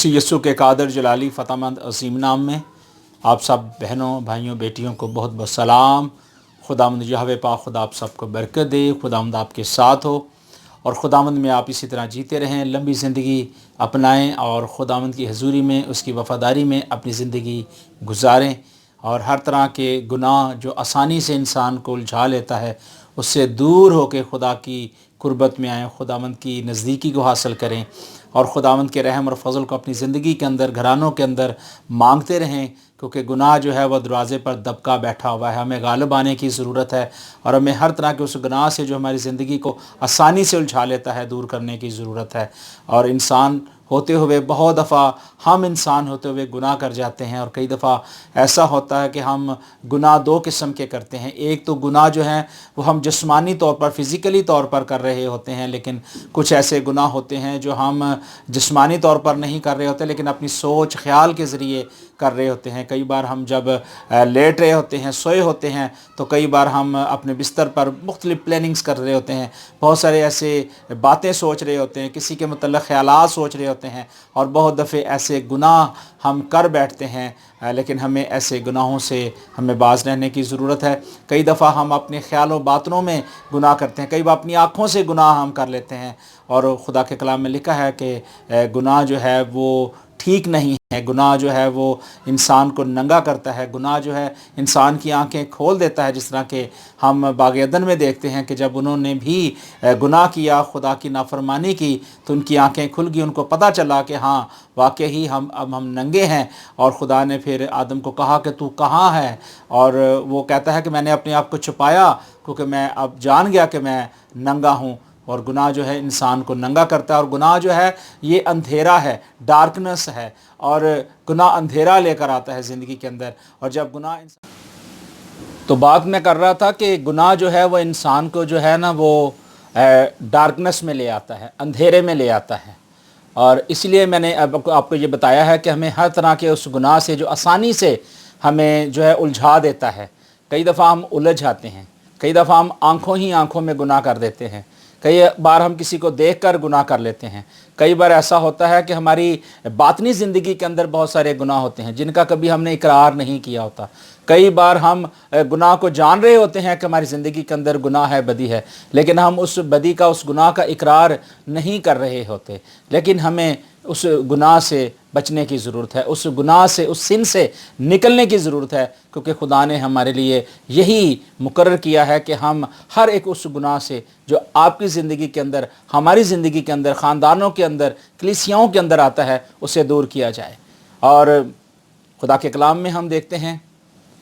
मसीह यस्सु के कादर जलाली फ़तेहमंद अज़ीम नाम में आप सब बहनों भाइयों बेटियों को बहुत बहुत सलाम। खुदावंद यहोवा पाक खुदा आप सबको बरकत दे, खुदावंद आपके साथ हो और खुदावंद में आप इसी तरह जीते रहें, लंबी ज़िंदगी अपनाएं और खुदावंद की हजूरी में उसकी वफ़ादारी में अपनी ज़िंदगी गुजारें और हर तरह के गुनाह जो आसानी से इंसान को उलझा लेता है उससे दूर होकर खुदा की कुर्बत में आएँ, खुदावंद की नज़दीकी को हासिल करें और खुदावंद के रहम और फजल को अपनी ज़िंदगी के अंदर घरानों के अंदर मांगते रहें, क्योंकि गुनाह जो है वह दरवाज़े पर दबका बैठा हुआ है। हमें गालिब आने की ज़रूरत है और हमें हर तरह के उस गुनाह से जो हमारी ज़िंदगी को आसानी से उलझा लेता है दूर करने की ज़रूरत है। और इंसान होते हुए बहुत दफ़ा हम इंसान होते हुए गुनाह कर जाते हैं और कई दफ़ा ऐसा होता है कि हम गुनाह दो किस्म के करते हैं। एक तो गुनाह जो है वो हम जिस्मानी तौर पर फ़िज़िकली तौर पर कर रहे होते हैं, लेकिन कुछ ऐसे गुनाह होते हैं जो हम जिस्मानी तौर पर नहीं कर रहे होते लेकिन अपनी सोच ख्याल के ज़रिए कर रहे होते हैं। कई बार हम जब लेट रहे होते हैं, सोए होते हैं, तो कई बार हम अपने बिस्तर पर मुख्तलिफ़ प्लानिंग्स कर रहे होते हैं, बहुत सारे ऐसे बातें सोच रहे होते हैं, किसी के मतलब ख़यालात सोच रहे होते हैं और बहुत दफ़े ऐसे गुनाह हम कर बैठते हैं। लेकिन हमें ऐसे गुनाहों से हमें बाज़ रहने की ज़रूरत है। कई दफ़ा हम अपने ख़यालों बातों में गुनाह करते हैं, कई बार अपनी आँखों से गुनाह हम कर लेते हैं और खुदा के कलाम में लिखा है कि गुनाह जो है वो ठीक नहीं है। गुनाह जो है वो इंसान को नंगा करता है, गुनाह जो है इंसान की आंखें खोल देता है। जिस तरह के हम बाग़ अदन में देखते हैं कि जब उन्होंने भी गुनाह किया, खुदा की नाफरमानी की, तो उनकी आंखें खुल गई, उनको पता चला कि हाँ वाकई ही हम नंगे हैं। और खुदा ने फिर आदम को कहा कि तू कहाँ है, और वो कहता है कि मैंने अपने आप को छुपाया क्योंकि मैं अब जान गया कि मैं नंगा हूँ। और गुनाह जो है इंसान को नंगा करता है और गुनाह जो है ये अंधेरा है, डार्कनेस है, और गुनाह अंधेरा लेकर आता है ज़िंदगी के अंदर। और जब गुनाह तो बात मैं कर रहा था कि गुनाह जो है वो इंसान को जो है ना वो डार्कनेस में ले आता है, अंधेरे में ले आता है। और इसलिए मैंने अब आपको ये बताया है कि हमें हर तरह के उस गुनाह से जो आसानी से हमें जो है उलझा देता है। कई दफ़ा हम उलझ जाते हैं, कई दफ़ा हम आँखों ही आँखों में गुनाह कर देते हैं, कई बार हम किसी को देखकर गुनाह कर लेते हैं। कई बार ऐसा होता है कि हमारी बातनी ज़िंदगी के अंदर बहुत सारे गुनाह होते हैं जिनका कभी हमने इकरार नहीं किया होता। कई बार हम गुनाह को जान रहे होते हैं कि हमारी ज़िंदगी के अंदर गुनाह है, बदी है, लेकिन हम उस बदी का, उस गुनाह का इकरार नहीं कर रहे होते। लेकिन हमें उस गुनाह से बचने की ज़रूरत है, उस गुनाह से, उस सिन से निकलने की ज़रूरत है, क्योंकि खुदा ने हमारे लिए यही मुकर्रर किया है कि हम हर एक उस गुनाह से जो आपकी ज़िंदगी के अंदर, हमारी ज़िंदगी के अंदर, ख़ानदानों के अंदर, कलीसियाओं के अंदर आता है, उसे दूर किया जाए। और खुदा के कलाम में हम देखते हैं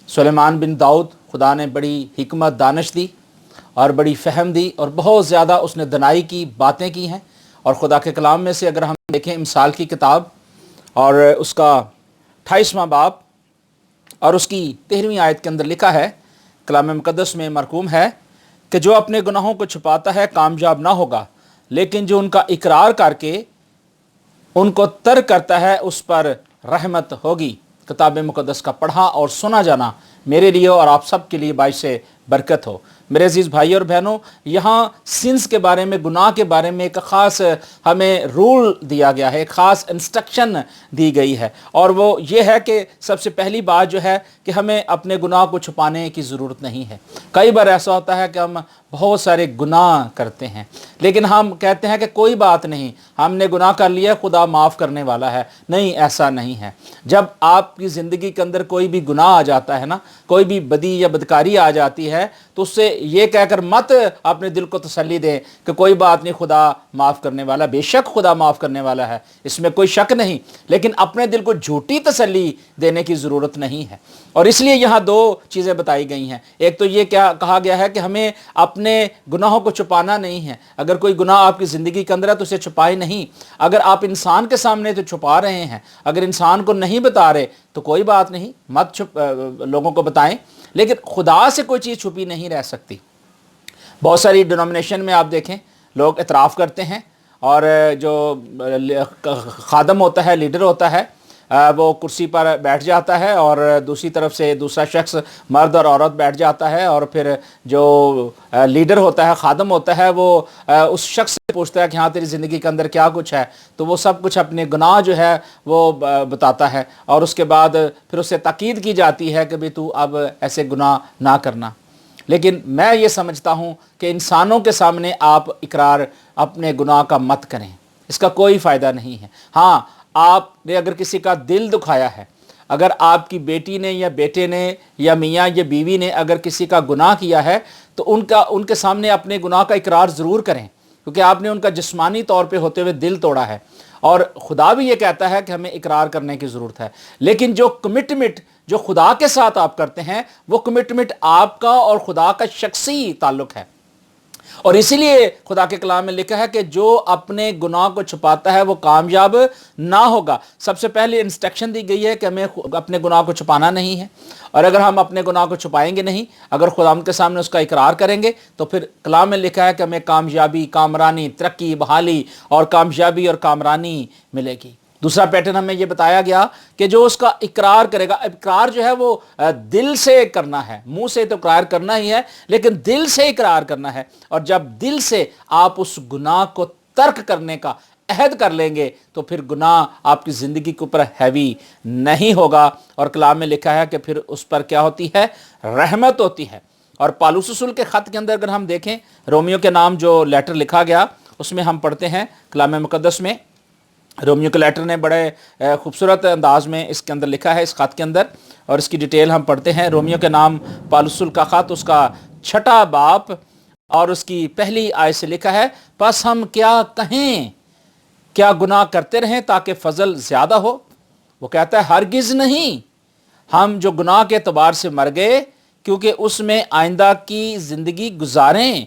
सुलेमान बिन दाऊद, खुदा ने बड़ी हिकमत दानिश दी और बड़ी फ़हम दी और बहुत ज़्यादा उसने दनाई की बातें की हैं। और खुदा के कलाम में से अगर हम देखें मिसाल की किताब और उसका 28वां बाब और उसकी 13वीं आयत के अंदर लिखा है, कलाम मुक़द्दस में मरकूम है कि जो अपने गुनाहों को छुपाता है कामयाब ना होगा, लेकिन जो उनका इकरार करके उनको तर्क करता है उस पर रहमत होगी। किताब मुक़द्दस का पढ़ा और सुना जाना मेरे लिए और आप सब के लिए बाइस बरकत हो। मेरे अजीज़ भाई और बहनों, यहाँ सिंस के बारे में, गुनाह के बारे में एक ख़ास हमें रूल दिया गया है, एक ख़ास इंस्ट्रक्शन दी गई है, और वो ये है कि सबसे पहली बात जो है कि हमें अपने गुनाह को छुपाने की ज़रूरत नहीं है। कई बार ऐसा होता है कि हम बहुत सारे गुनाह करते हैं लेकिन हम कहते हैं कि कोई बात नहीं, हमने गुनाह कर लिया, खुदा माफ़ करने वाला है। नहीं, ऐसा नहीं है। जब आपकी ज़िंदगी के अंदर कोई भी गुनाह आ जाता है ना, कोई भी बदी या बदकारी आ जाती है, तो उससे ये कहकर मत अपने दिल को तसल्ली दें कि कोई बात नहीं, खुदा माफ़ करने वाला। बेशक खुदा माफ़ करने वाला है, इसमें कोई शक नहीं, लेकिन अपने दिल को झूठी तसल्ली देने की ज़रूरत नहीं है। और इसलिए यहाँ दो चीज़ें बताई गई हैं। एक तो ये क्या कहा गया है कि हमें अपने गुनाहों को छुपाना नहीं है। अगर कोई गुनाह आपकी ज़िंदगी के अंदर है तो उसे छुपाए नहीं। अगर आप इंसान के सामने तो छुपा रहे हैं, अगर इंसान को नहीं बता रहे तो कोई बात नहीं, मत लोगों को बताएं। लेकिन खुदा से कोई चीज़ छुपी नहीं रह सकती। बहुत सारी डिनोमिनेशन में आप देखें लोग इतराफ़ करते हैं, और जो खादम होता है, लीडर होता है, وہ کرسی پر بیٹھ جاتا ہے اور دوسری طرف سے دوسرا شخص مرد اور عورت بیٹھ جاتا ہے، اور پھر جو لیڈر ہوتا ہے، خادم ہوتا ہے، وہ اس شخص سے پوچھتا ہے کہ ہاں تیری زندگی کے اندر کیا کچھ ہے، تو وہ سب کچھ اپنے گناہ جو ہے وہ بتاتا ہے، اور اس کے بعد پھر اسے تاکید کی جاتی ہے کہ بھی تو اب ایسے گناہ نہ کرنا۔ لیکن میں یہ سمجھتا ہوں کہ انسانوں کے سامنے آپ اقرار اپنے گناہ کا مت کریں، اس کا کوئی فائدہ نہیں ہے۔ ہاں، آپ نے اگر کسی کا دل دکھایا ہے، اگر آپ کی بیٹی نے یا بیٹے نے یا میاں یا بیوی نے اگر کسی کا گناہ کیا ہے تو ان کے سامنے اپنے گناہ کا اقرار ضرور کریں، کیونکہ آپ نے ان کا جسمانی طور پہ ہوتے ہوئے دل توڑا ہے، اور خدا بھی یہ کہتا ہے کہ ہمیں اقرار کرنے کی ضرورت ہے۔ لیکن جو کمٹمنٹ جو خدا کے ساتھ آپ کرتے ہیں، وہ کمٹمنٹ آپ کا اور خدا کا شخصی تعلق ہے، اور اسی لیے خدا کے کلام میں لکھا ہے کہ جو اپنے گناہ کو چھپاتا ہے وہ کامیاب نہ ہوگا۔ سب سے پہلے انسٹرکشن دی گئی ہے کہ ہمیں اپنے گناہ کو چھپانا نہیں ہے، اور اگر ہم اپنے گناہ کو چھپائیں گے نہیں، اگر خداوند کے سامنے اس کا اقرار کریں گے، تو پھر کلام میں لکھا ہے کہ ہمیں کامیابی، کامرانی، ترقی، بحالی اور کامیابی اور کامرانی ملے گی۔ دوسرا پیٹرن ہمیں یہ بتایا گیا کہ جو اس کا اقرار کرے گا، اقرار جو ہے وہ دل سے کرنا ہے، منہ سے تو اقرار کرنا ہی ہے، لیکن دل سے اقرار کرنا ہے، اور جب دل سے آپ اس گناہ کو ترک کرنے کا عہد کر لیں گے تو پھر گناہ آپ کی زندگی کے اوپر ہیوی نہیں ہوگا، اور کلام میں لکھا ہے کہ پھر اس پر کیا ہوتی ہے؟ رحمت ہوتی ہے۔ اور پالوس رسول کے خط کے اندر اگر ہم دیکھیں، رومیو کے نام جو لیٹر لکھا گیا، اس میں ہم پڑھتے ہیں کلام مقدس میں، رومیو کے لیٹر نے بڑے خوبصورت انداز میں اس کے اندر لکھا ہے، اس خط کے اندر، اور اس کی ڈیٹیل ہم پڑھتے ہیں۔ رومیو کے نام پالوس رسول کا خط، اس کا 6 باب اور اس کی پہلی آیت سے لکھا ہے، پس ہم کیا کہیں؟ کیا گناہ کرتے رہیں تاکہ فضل زیادہ ہو؟ وہ کہتا ہے ہرگز نہیں، ہم جو گناہ کے اعتبار سے مر گئے کیونکہ اس میں آئندہ کی زندگی گزاریں۔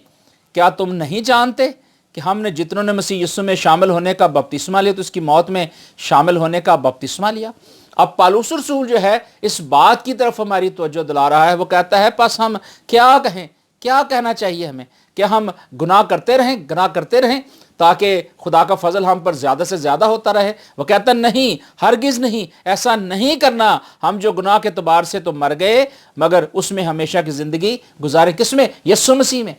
کیا تم نہیں جانتے کہ ہم نے جتنوں نے مسیح یسوع میں شامل ہونے کا بپتسمہ لیا تو اس کی موت میں شامل ہونے کا بپتسمہ لیا؟ اب پالوس رسول جو ہے اس بات کی طرف ہماری توجہ دلا رہا ہے، وہ کہتا ہے پس ہم کیا کہیں؟ کیا کہنا چاہیے ہمیں؟ کہ ہم گناہ کرتے رہیں تاکہ خدا کا فضل ہم پر زیادہ سے زیادہ ہوتا رہے؟ وہ کہتا ہے نہیں، ہرگز نہیں، ایسا نہیں کرنا۔ ہم جو گناہ کے اعتبار سے تو مر گئے، مگر اس میں ہمیشہ کی زندگی گزارے۔ کس میں؟ یسوع مسیح میں۔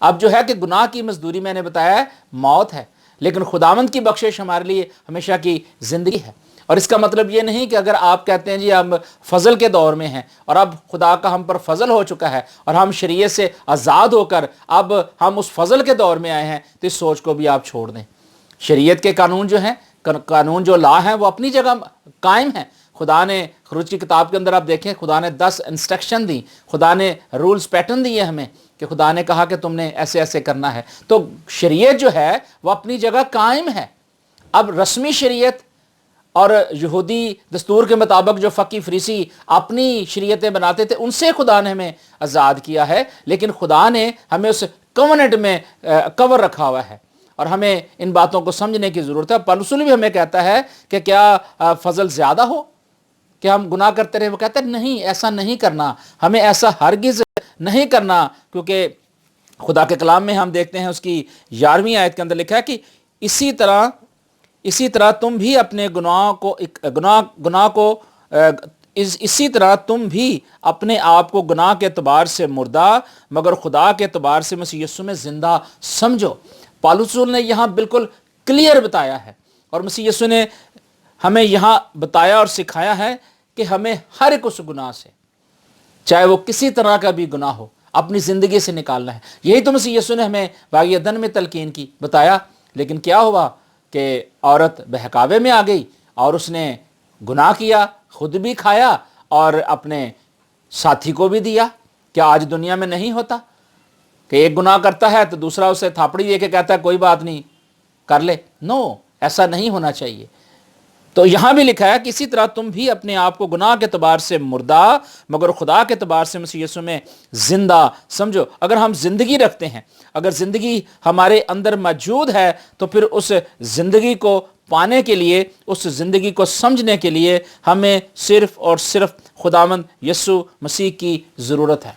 اب جو ہے کہ گناہ کی مزدوری میں نے بتایا ہے موت ہے، لیکن خداوند کی بخشش ہمارے لیے ہمیشہ کی زندگی ہے۔ اور اس کا مطلب یہ نہیں کہ اگر آپ کہتے ہیں جی ہم فضل کے دور میں ہیں اور اب خدا کا ہم پر فضل ہو چکا ہے اور ہم شریعت سے آزاد ہو کر اب ہم اس فضل کے دور میں آئے ہیں، تو اس سوچ کو بھی آپ چھوڑ دیں۔ شریعت کے قانون جو ہیں، قانون جو لا ہیں، وہ اپنی جگہ قائم ہیں۔ خدا نے خروج کی کتاب کے اندر آپ دیکھیں، خدا نے 10 انسٹرکشن دی، خدا نے رولز پیٹرن دیے ہمیں، کہ خدا نے کہا کہ تم نے ایسے ایسے کرنا ہے۔ تو شریعت جو ہے وہ اپنی جگہ قائم ہے۔ اب رسمی شریعت اور یہودی دستور کے مطابق جو فقی فریسی اپنی شریعتیں بناتے تھے، ان سے خدا نے ہمیں آزاد کیا ہے، لیکن خدا نے ہمیں اس کوننٹ میں کور رکھا ہوا ہے، اور ہمیں ان باتوں کو سمجھنے کی ضرورت ہے۔ پالوس رسول بھی ہمیں کہتا ہے کہ کیا فضل زیادہ ہو کہ ہم گناہ کرتے رہیں؟ وہ کہتا ہے نہیں، ایسا نہیں کرنا، ہمیں ایسا ہرگز نہیں کرنا، کیونکہ خدا کے کلام میں ہم دیکھتے ہیں اس کی 11ویں آیت کے اندر لکھا ہے کہ اسی طرح تم بھی اپنے اسی طرح تم بھی اپنے آپ کو گناہ کے اعتبار سے مردہ مگر خدا کے اعتبار سے مسیح یسوع میں زندہ سمجھو۔ پالوس رسول نے یہاں بالکل کلیئر بتایا ہے، اور مسیح یسوع نے ہمیں یہاں بتایا اور سکھایا ہے کہ ہمیں ہر ایک اس گناہ سے، چاہے وہ کسی طرح کا بھی گناہ ہو، اپنی زندگی سے نکالنا ہے۔ یہی تو مسیح یسوع نے ہمیں باغ عدن میں تلقین کی، بتایا۔ لیکن کیا ہوا کہ عورت بہکاوے میں آ گئی اور اس نے گناہ کیا، خود بھی کھایا اور اپنے ساتھی کو بھی دیا۔ کیا آج دنیا میں نہیں ہوتا کہ ایک گناہ کرتا ہے تو دوسرا اسے تھاپڑی دے کے کہتا ہے کوئی بات نہیں، کر لے؟ نو، ایسا نہیں ہونا چاہیے۔ تو یہاں بھی لکھا ہے کہ اسی طرح تم بھی اپنے آپ کو گناہ کے اعتبار سے مردہ مگر خدا کے اعتبار سے مسیح یسوع میں زندہ سمجھو۔ اگر ہم زندگی رکھتے ہیں، اگر زندگی ہمارے اندر موجود ہے، تو پھر اس زندگی کو پانے کے لیے، اس زندگی کو سمجھنے کے لیے ہمیں صرف اور صرف خداوند یسوع مسیح کی ضرورت ہے۔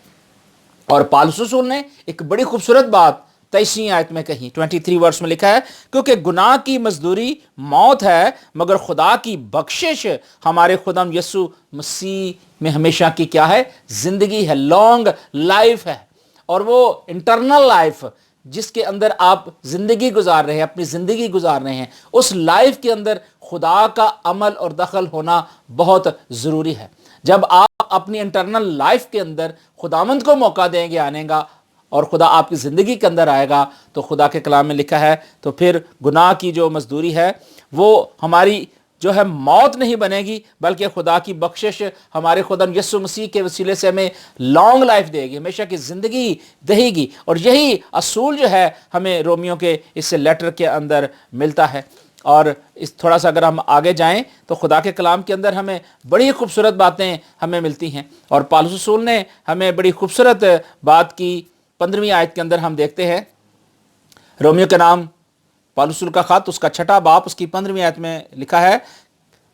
اور پالوس رسول نے ایک بڑی خوبصورت بات 23वीं आयत में कहीं 23 वर्स में लिखा है, क्योंकि गुनाह की मजदूरी मौत है, मगर खुदा की बख्शिश हमारे खुदाम यीशु मसीह में हमेशा की क्या है? जिंदगी है, लॉन्ग लाइफ है। और वो इंटरनल लाइफ जिसके अंदर आप जिंदगी गुजार रहे हैं, अपनी जिंदगी गुजार रहे हैं, उस लाइफ के अंदर खुदा का अमल और दखल होना बहुत ज़रूरी है। जब आप अपनी इंटरनल लाइफ के अंदर खुदावंद को मौका देंगे आने का और खुदा आपकी ज़िंदगी के अंदर आएगा, तो खुदा के कलाम में लिखा है, तो फिर गुनाह की जो मजदूरी है वो हमारी जो है मौत नहीं बनेगी, बल्कि खुदा की बख्शिश हमारे खुदा यीशु मसीह के वसीले से हमें लॉन्ग लाइफ देगी, हमेशा की ज़िंदगी देगी। और यही असूल जो है हमें रोमियो के इस लेटर के अंदर मिलता है। और इस थोड़ा सा अगर हम आगे जाएं तो खुदा के कलाम के अंदर हमें बड़ी खूबसूरत बातें हमें मिलती हैं। और पौलुस रसूल ने हमें बड़ी खूबसूरत बात की 15वीं आयत के अंदर हम देखते हैं, रोमियो के नाम पौलुस रसूल का खत, उसका 6 बाब, उसकी 15वीं आयत में लिखा है,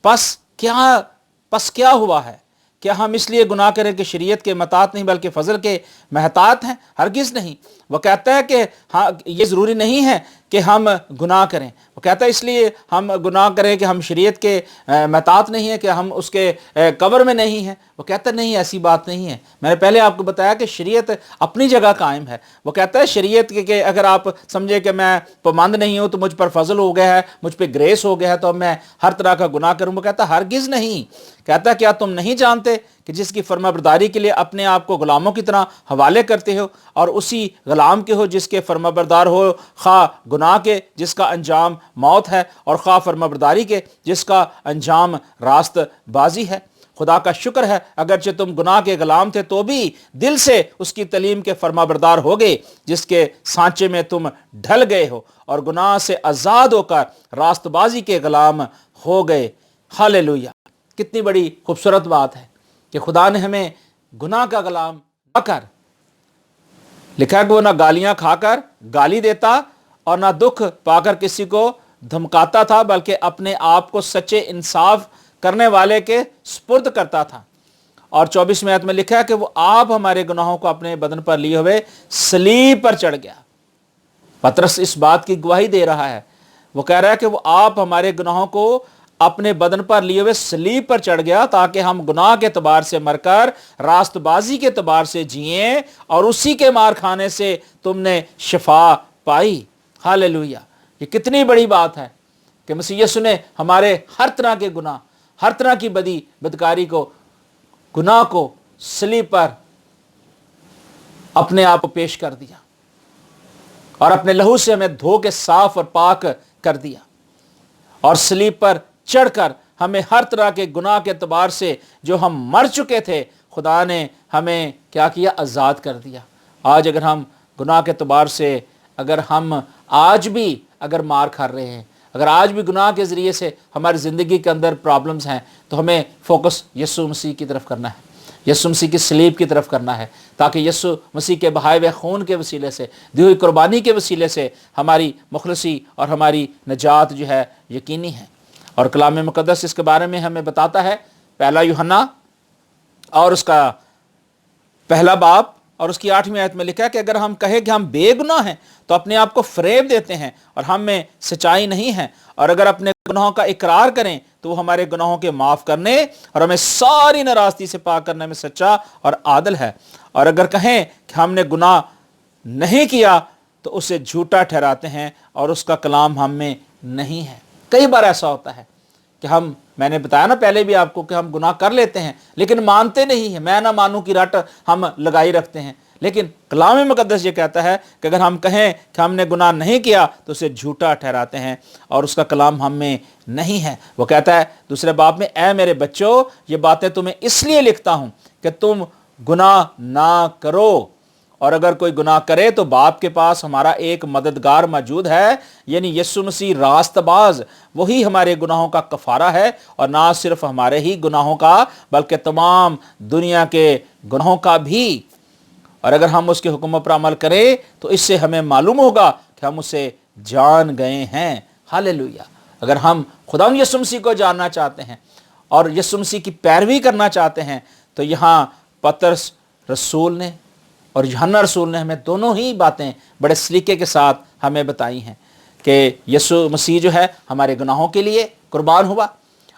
पस क्या हुआ है? क्या हम इसलिए गुनाह करें कि शरीयत के मतात नहीं बल्कि फजल के महतात हैं? हरगिज़ नहीं। वो कहता है कि हाँ, ये ज़रूरी नहीं है कि हम गुनाह करें। वो कहता है इसलिए हम गुनाह करें कि हम शरीयत के महतात नहीं है, कि हम उसके कवर में नहीं हैं। वो कहता है नहीं, ऐसी बात नहीं है। मैंने पहले आपको बताया कि शरीयत अपनी जगह कायम है। वो कहता है शरीयत के अगर आप समझे कि मैं पाबंद नहीं हूँ तो मुझ पर फजल हो गया है, मुझ पर ग्रेस हो गया है, तो मैं हर तरह का गुनाह करूँ। वो कहता है हरगिज़ नहीं। कहता है क्या तुम नहीं जानते कि जिसकी फरमाबरदारी के लिए अपने आप को गुलामों की तरह हवाले करते हो और उसी गुलाम के हो जिसके फरमाबरदार हो, खा गुनाह के जिसका अंजाम मौत है और खा फरमाबरदारी के जिसका अंजाम रास्तबाजी है। खुदा का शुक्र है अगरचे तुम गुनाह के गुलाम थे तो भी दिल से उसकी तलीम के फरमाबरदार हो गए, जिसके सांचे में तुम ढल गए हो और गुनाह से आज़ाद होकर रास्तबाजी के गुलाम हो गए। हालेलुया। कितनी बड़ी खूबसूरत बात है कि खुदा ने हमें गुनाह का गुलाम न कर, लिखा है कि वो ना गालियां खाकर गाली देता और ना दुख पाकर किसी को धमकाता था, बल्कि अपने आप को सच्चे इंसाफ करने वाले के स्पुर्द करता था। और 24वें आयत में लिखा है कि वो आप हमारे गुनाहों को अपने बदन पर लिए हुए सलीब पर चढ़ गया। पतरस इस बात की गवाही दे रहा है। वो कह रहा है कि वो आप हमारे गुनाहों को अपने बदन पर लिए हुए सलीब पर चढ़ गया, ताकि हम गुनाह के तबार से मरकर रास्तबाजी के तबार से जिए और उसी के मार खाने से तुमने शिफा पाई। हालेलुया। ये कितनी बड़ी बात है कि मसीह यीशु ने हमारे हर तरह के गुनाह, हर तरह की बदकारी को, गुनाह को सलीब पर अपने आप को पेश कर दिया और अपने लहू से हमें धो के साफ और पाक कर दिया। और सलीब पर चढ़कर हमें हर तरह के गुनाह के एतबार से जो हम मर चुके थे, खुदा ने हमें क्या किया? आज़ाद कर दिया। आज अगर हम गुनाह के एतबार से अगर हम आज भी अगर मार खा रहे हैं, अगर आज भी गुनाह के ज़रिए से हमारी ज़िंदगी के अंदर प्रॉब्लम्स हैं, तो हमें फोकस यीशु मसीह की तरफ करना है, यीशु मसीह की सलीब की तरफ करना है, ताकि यीशु मसीह के बहाए हुए खून के वसीले से, दी हुई कुर्बानी के वसीले से हमारी मुखलसी और हमारी नजात जो है यकीनी है। और कलाम मुक़द्दस इसके बारे में हमें बताता है, 1 यूहन्ना और उसका 1 बाब और उसकी 8वीं आयत में लिखा है कि अगर हम कहें कि हम बेगुनाह हैं तो अपने आप को फ़रेब देते हैं और हम में सच्चाई नहीं है, और अगर अपने गुनाहों का इकरार करें तो वो हमारे गुनाहों के माफ़ करने और हमें सारी नाराज़गी से पाक करने में सच्चा और आदल है। और अगर कहें कि हमने गुनाह नहीं किया तो उसे झूठा ठहराते हैं और उसका कलाम हम में नहीं है। कई बार ऐसा होता है कि मैंने बताया ना पहले भी आपको कि हम गुनाह कर लेते हैं लेकिन मानते नहीं है, मैं ना मानूं की रट हम लगाई रखते हैं। लेकिन कलाम मुक़द्दस ये कहता है कि अगर हम कहें कि हमने गुनाह नहीं किया तो उसे झूठा ठहराते हैं और उसका कलाम हम में नहीं है। वो कहता है 2 बाब में, ऐ मेरे बच्चों, ये बातें तुम्हें इसलिए लिखता हूं कि तुम गुनाह ना करो, और अगर कोई गुनाह करे तो बाप के पास हमारा एक मददगार मौजूद है, यानी यीशु मसीह रास्तबाज। वही हमारे गुनाहों का कफारा है, और ना सिर्फ हमारे ही गुनाहों का बल्कि तमाम दुनिया के गुनाहों का भी। और अगर हम उसके हुक्मों पर अमल करें तो इससे हमें मालूम होगा कि हम उसे जान गए हैं। हालेलुया। अगर हम खुदा यीशु मसीह को जानना चाहते हैं और यीशु मसीह की पैरवी करना चाहते हैं तो यहाँ पतरस रसूल ने اور यूहन्ना रसूल ने हमें दोनों ही बातें बड़े सलीके के साथ हमें बताई हैं कि यीशु मसीह जो है हमारे गुनाहों के लिए कुर्बान हुआ।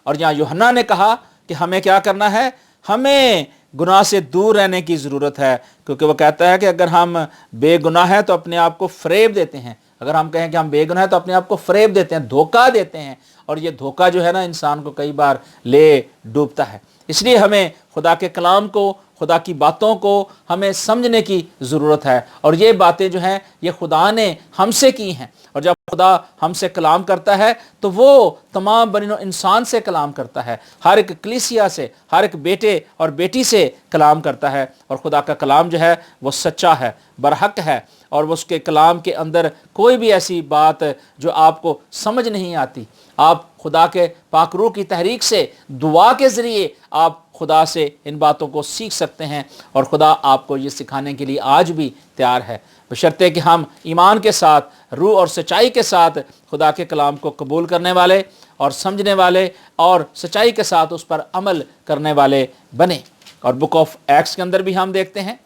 और जहाँ यूहन्ना ने कहा कि हमें क्या करना है, हमें गुनाह से दूर रहने की ज़रूरत है, क्योंकि वो कहता है कि अगर हम बेगुनाह हैं तो अपने आप को फ़रेब देते हैं। अगर हम कहें कि हम बेगुनाह हैं तो अपने आप को फ़रेब देते हैं, धोखा देते हैं, और ये धोखा जो है ना इंसान को कई बार ले डूबता है। इसलिए हमें खुदा के कलाम को, खुदा की बातों को हमें समझने की ज़रूरत है, और ये बातें जो हैं ये खुदा ने हमसे की हैं। और जब खुदा हमसे कलाम करता है तो वो तमाम बनी नौع इंसान से कलाम करता है, हर एक कलीसिया से, हर एक बेटे और बेटी से कलाम करता है। और खुदा का कलाम जो है वो सच्चा है, बरहक है, और वो उसके कलाम के अंदर कोई भी ऐसी बात जो आपको समझ नहीं आती, आप खुदा के पाक रूह की तहरीक से दुआ के ज़रिए आप खुदा से इन बातों को सीख सकते हैं, और खुदा आपको ये सिखाने के लिए आज भी तैयार है, बशर्ते कि हम ईमान के साथ, रूह और सच्चाई के साथ खुदा के कलाम को कबूल करने वाले और समझने वाले और सच्चाई के साथ उस पर अमल करने वाले बने। और बुक ऑफ एक्ट्स के अंदर भी हम देखते हैं,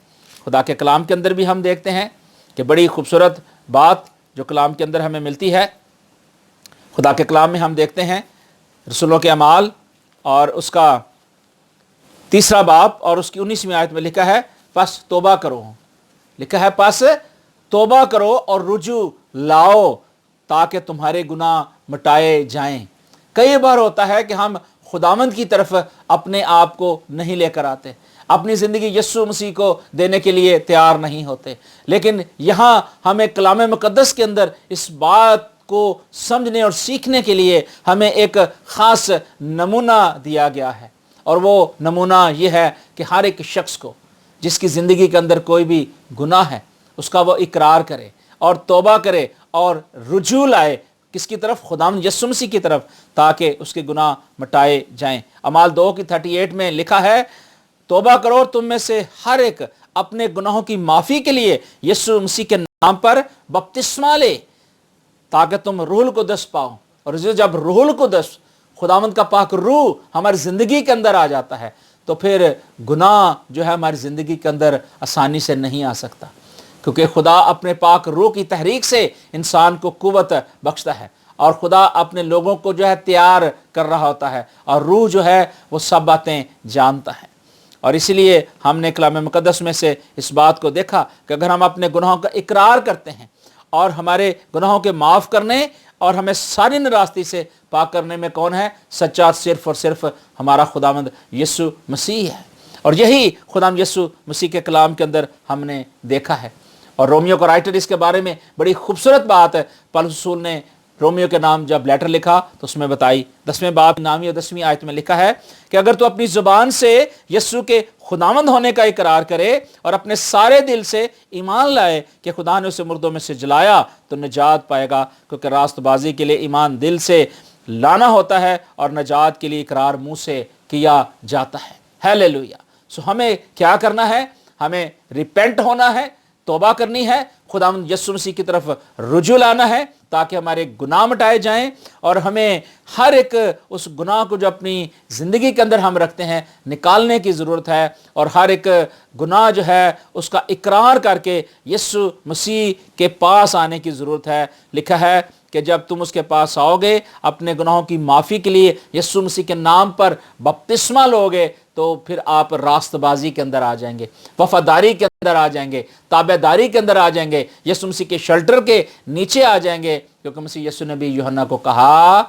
खुदा के कलाम के अंदर भी हम देखते हैं कि बड़ी खूबसूरत बात जो कलाम के अंदर हमें मिलती है। खुदा के कलाम में हम देखते हैं रसूलों के अमाल और उसका 3 बाब और उसकी 19वीं आयत में लिखा है, बस तौबा करो, लिखा है बस तौबा करो और रुजू लाओ ताकि तुम्हारे गुनाह मिटाए जाएं। कई बार होता है कि हम खुदावंद की तरफ अपने आप को नहीं लेकर आते, अपनी ज़िंदगी यीशु मसीह को देने के लिए तैयार नहीं होते, लेकिन यहाँ हमें कलाम मुकद्दस के अंदर इस बात को समझने और सीखने के लिए हमें एक ख़ास नमूना दिया गया है। और वो नमूना ये है कि हर एक शख्स को जिसकी ज़िंदगी के अंदर कोई भी गुनाह है उसका वो इकरार करे और तौबा करे और रुजू लाए किसकी तरफ, खुदावंद यीशु मसीह की तरफ, ताकि उसके गुनाह मिटाए जाएं। अमाल 2:38 में लिखा है, तौबा करो तुम में से हर एक अपने गुनाहों की माफ़ी के लिए यीशु मसीह के नाम पर बपतिस्मा ले ताकि तुम रूहुल कुद्दस पाओ। और जब रूहुल कुद्दस, खुदावंद का पाक रूह हमारी ज़िंदगी के अंदर आ जाता है तो फिर गुनाह जो है हमारी ज़िंदगी के अंदर आसानी से नहीं आ सकता, क्योंकि खुदा अपने पाक रूह की तहरीक से इंसान को कुव्वत बख्शता है, और खुदा अपने लोगों को जो है तैयार कर रहा होता है, और रूह जो है वो सब बातें जानता है। और इसलिए हमने कलाम मुकद्दस में से इस बात को देखा कि अगर हम अपने गुनाहों का इकरार करते हैं और हमारे गुनाहों के माफ़ करने और हमें सारी नाराज़गी से पाक करने में कौन है, सच्चा सिर्फ़ और सिर्फ हमारा खुदावंद यीशु मसीह है। और यही खुदावंद यीशु मसीह के कलाम के अंदर हमने देखा है। और रोमियो का राइटर इसके बारे में बड़ी खूबसूरत बात है, पौलुस रसूल ने रोमियो के नाम जब लेटर लिखा तो उसमें बताई, 10वें बाब 9वीं और 10वीं आयत में लिखा है कि अगर तू अपनी ज़ुबान से यीशु के खुदावंद होने का इकरार करे और अपने सारे दिल से ईमान लाए कि खुदा ने उसे मुर्दों में से जलाया तो निजात पाएगा, क्योंकि रास्तबाजी के लिए ईमान दिल से लाना होता है और निजात के लिए इकरार मुंह से किया जाता है। हालेलुया। सो हमें क्या करना है, हमें रिपेंट होना है, तौबा करनी है, खुदावंद यीशु मसीह की तरफ रुजू लाना है ताकि हमारे गुनाह मिटाए जाएं, और हमें हर एक उस गुनाह को जो अपनी ज़िंदगी के अंदर हम रखते हैं निकालने की ज़रूरत है, और हर एक गुनाह जो है उसका इकरार करके यीशु मसीह के पास आने की ज़रूरत है। लिखा है कि जब तुम उसके पास आओगे अपने गुनाहों की माफ़ी के लिए यीशु मसीह के नाम पर बपतिस्मा लोगे तो फिर आप रास्तबाजी के अंदर आ जाएंगे, वफादारी के अंदर आ जाएंगे, ताबेदारी के अंदर आ जाएंगे, यीशु मसीह के शेल्टर के नीचे आ जाएंगे, क्योंकि मसीह यीशु ने भी यूहन्ना को कहा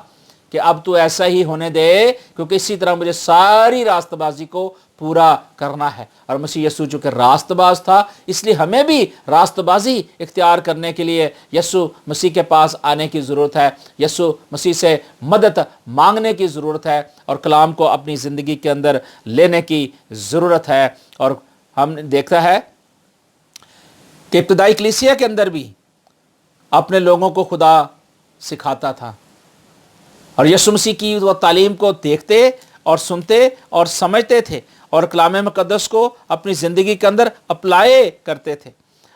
कि अब तू ऐसा ही होने दे, क्योंकि इसी तरह मुझे सारी रास्तबाजी को पूरा करना है। और मसीह यीशु चूँकि रास्तबाज था, इसलिए हमें भी रास्तबाजी इख्तियार करने के लिए यीशु मसीह के पास आने की ज़रूरत है, यीशु मसीह से मदद मांगने की ज़रूरत है, और कलाम को अपनी ज़िंदगी के अंदर लेने की ज़रूरत है। और हमने देखा है कि इब्तदाई कलीसिया के अंदर भी अपने लोगों को खुदा सिखाता था, और यीशु मसीह की वो तालीम को देखते और सुनते और समझते थे, और कलाम मुकद्दस को अपनी ज़िंदगी के अंदर अप्लाई करते थे।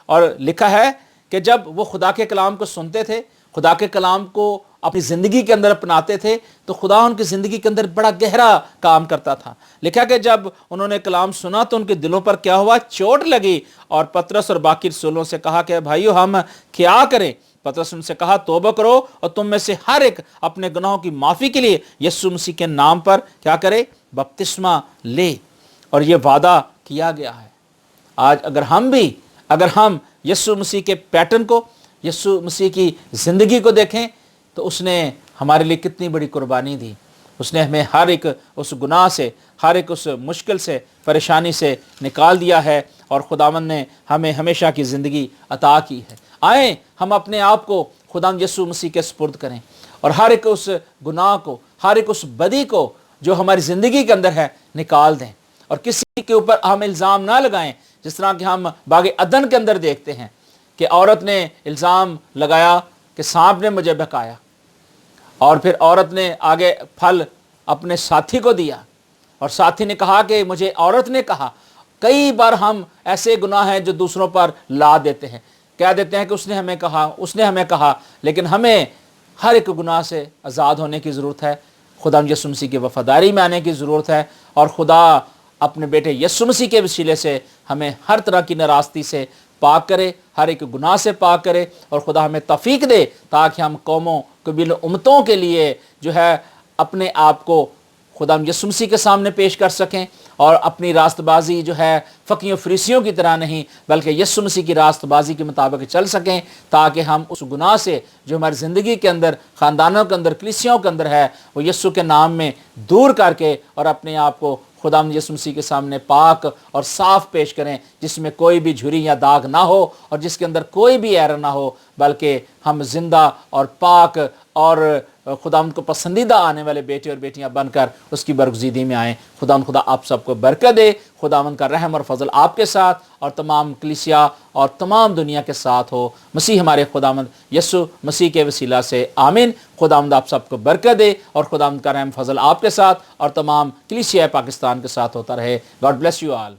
और लिखा है कि जब वो खुदा के कलाम को सुनते थे, खुदा के कलाम को اپنی زندگی کے اندر اپناتے تھے تو خدا ان کی زندگی کے اندر بڑا گہرا کام کرتا تھا۔ لکھا کہ جب انہوں نے کلام سنا تو ان کے دلوں پر کیا ہوا؟ چوٹ لگی، اور پطرس اور باقی رسولوں سے کہا کہ بھائیو ہم کیا کریں؟ پطرس ان سے کہا توبہ کرو اور تم میں سے ہر ایک اپنے گناہوں کی معافی کے لیے یسوع مسیح کے نام پر کیا کرے؟ بپتسمہ لے۔ اور یہ وعدہ کیا گیا ہے۔ آج اگر ہم یسوع مسیح کے پیٹرن کو، یسوع مسیح کی زندگی کو دیکھیں تو اس نے ہمارے لیے کتنی بڑی قربانی دی۔ اس نے ہمیں ہر ایک اس گناہ سے، ہر ایک اس مشکل سے، پریشانی سے نکال دیا ہے، اور خداوند نے ہمیں ہمیشہ کی زندگی عطا کی ہے۔ آئیں ہم اپنے آپ کو خداوند یسوع مسیح کے سپرد کریں، اور ہر ایک اس گناہ کو، ہر ایک اس بدی کو جو ہماری زندگی کے اندر ہے نکال دیں، اور کسی کے اوپر ہم الزام نہ لگائیں، جس طرح کہ ہم باغ عدن کے اندر دیکھتے ہیں کہ عورت نے الزام لگایا کہ سانپ نے مجھے بہکایا، اور پھر عورت نے آگے پھل اپنے ساتھی کو دیا، اور ساتھی نے کہا کہ مجھے عورت نے کہا۔ کئی بار ہم ایسے گناہ ہیں جو دوسروں پر لا دیتے ہیں، کہہ دیتے ہیں کہ اس نے ہمیں کہا، لیکن ہمیں ہر ایک گناہ سے آزاد ہونے کی ضرورت ہے، خدا یسوع مسیح کی وفاداری میں آنے کی ضرورت ہے، اور خدا اپنے بیٹے یسوع مسیح کے وسیلے سے ہمیں ہر طرح کی ناراستی سے پاک کرے، ہر ایک گناہ سے پاک کرے، اور خدا ہمیں توفیق دے تاکہ ہم قوموں، قبیلوں، امتوں کے لیے جو ہے اپنے آپ کو خدا یسوع مسیح کے سامنے پیش کر سکیں، اور اپنی راست بازی جو ہے فقیوں فریسیوں کی طرح نہیں بلکہ یسوع مسیح کی راست بازی کے مطابق چل سکیں، تاکہ ہم اس گناہ سے جو ہماری زندگی کے اندر، خاندانوں کے اندر، کلیسیوں کے اندر ہے، وہ یسوع کے نام میں دور کر کے اور اپنے آپ کو خدا یسوع مسیح کے سامنے پاک اور صاف پیش کریں، جس میں کوئی بھی جھری یا داغ نہ ہو، اور جس کے اندر کوئی بھی ایرر نہ ہو، بلکہ ہم زندہ اور پاک اور خدا کو پسندیدہ آنے والے بیٹے اور بیٹیاں بن کر اس کی برگزیدی میں آئیں۔ خدا آپ سب کو برکت دے، خدا کا رحم اور فضل آپ کے ساتھ اور تمام کلیسیا اور تمام دنیا کے ساتھ ہو، مسیح ہمارے خداوند یسوع مسیح کے وسیلہ سے آمین۔ خداوند آپ سب کو برکت دے، اور خداوند کا رحم فضل آپ کے ساتھ اور تمام کلیسیا پاکستان کے ساتھ ہوتا رہے۔ God bless you all.